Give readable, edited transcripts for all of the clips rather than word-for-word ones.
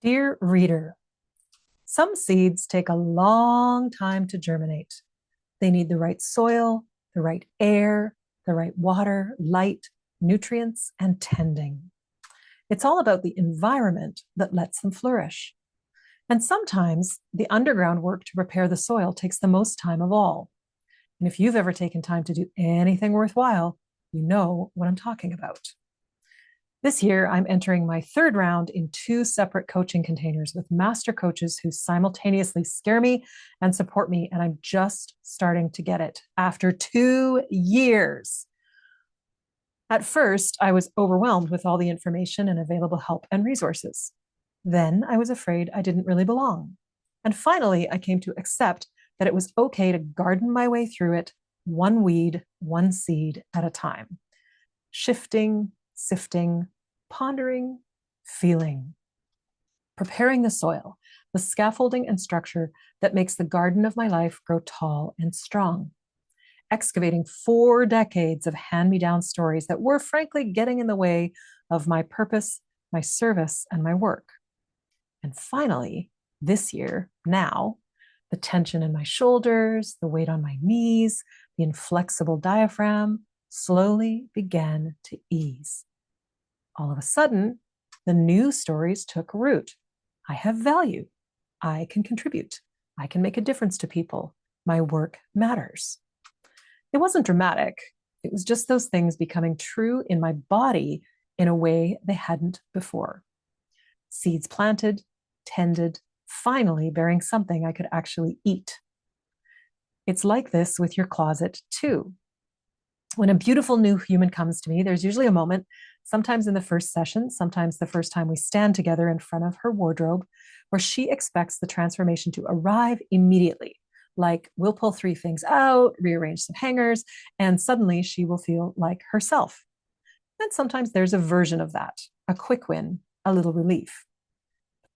Dear reader, some seeds take a long time to germinate. They need the right soil, the right air, the right water, light, nutrients, and tending. It's all about the environment that lets them flourish. And sometimes the underground work to prepare the soil takes the most time of all. And if you've ever taken time to do anything worthwhile, you know what I'm talking about. This year, I'm entering my third round in two separate coaching containers with master coaches who simultaneously scare me and support me. And I'm just starting to get it after 2 years. At first, I was overwhelmed with all the information and available help and resources. Then I was afraid I didn't really belong. And finally, I came to accept that it was okay to garden my way through it, one weed, one seed at a time, shifting, sifting, pondering, feeling, preparing the soil, the scaffolding and structure that makes the garden of my life grow tall and strong, excavating 4 decades of hand-me-down stories that were frankly getting in the way of my purpose, my service, and my work. And finally, this year, now, the tension in my shoulders, the weight on my knees, the inflexible diaphragm slowly began to ease. All of a sudden, the new stories took root. I have value. I can contribute. I can make a difference to people. My work matters. It wasn't dramatic. It was just those things becoming true in my body in a way they hadn't before. Seeds planted, tended, finally bearing something I could actually eat. It's like this with your closet too. When a beautiful new human comes to me, there's usually a moment, sometimes in the first session, sometimes the first time we stand together in front of her wardrobe, where she expects the transformation to arrive immediately. Like we'll pull 3 things out, rearrange some hangers, and suddenly she will feel like herself. And sometimes there's a version of that, a quick win, a little relief.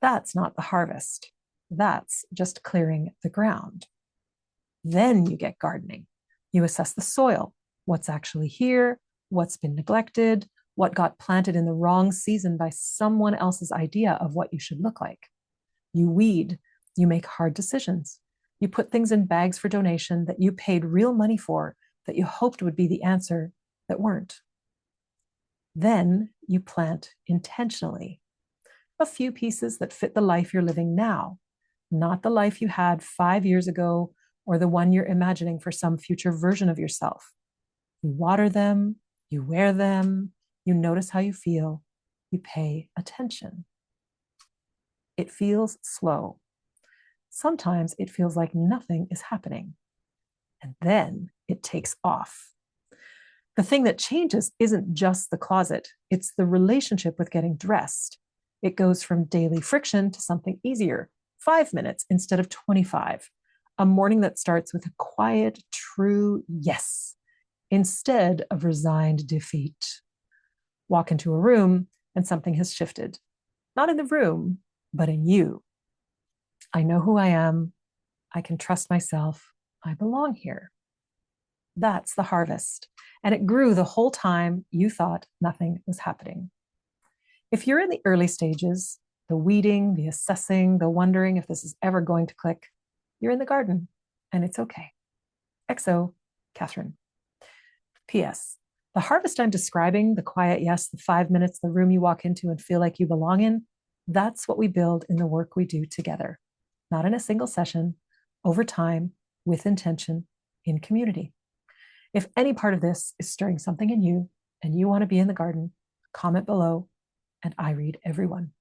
That's not the harvest. That's just clearing the ground. Then you get gardening. You assess the soil, what's actually here, what's been neglected, what got planted in the wrong season by someone else's idea of what you should look like. You weed, you make hard decisions. You put things in bags for donation that you paid real money for, that you hoped would be the answer, that weren't. Then you plant intentionally a few pieces that fit the life you're living now, not the life you had 5 years ago or the one you're imagining for some future version of yourself. You water them, you wear them, you notice how you feel, you pay attention. It feels slow. Sometimes it feels like nothing is happening. And then it takes off. The thing that changes isn't just the closet, it's the relationship with getting dressed. It goes from daily friction to something easier, 5 minutes instead of 25. A morning that starts with a quiet, true yes instead of resigned defeat. Walk into a room and something has shifted. Not in the room, but in you. I know who I am. I can trust myself. I belong here. That's the harvest. And it grew the whole time you thought nothing was happening. If you're in the early stages, the weeding, the assessing, the wondering if this is ever going to click, you're in the garden and it's okay. XO, Catherine. P.S. The harvest I'm describing, the quiet yes, the 5 minutes, the room you walk into and feel like you belong in, that's what we build in the work we do together. Not in a single session, over time, with intention, in community. If any part of this is stirring something in you and you want to be in the garden, comment below and I read everyone.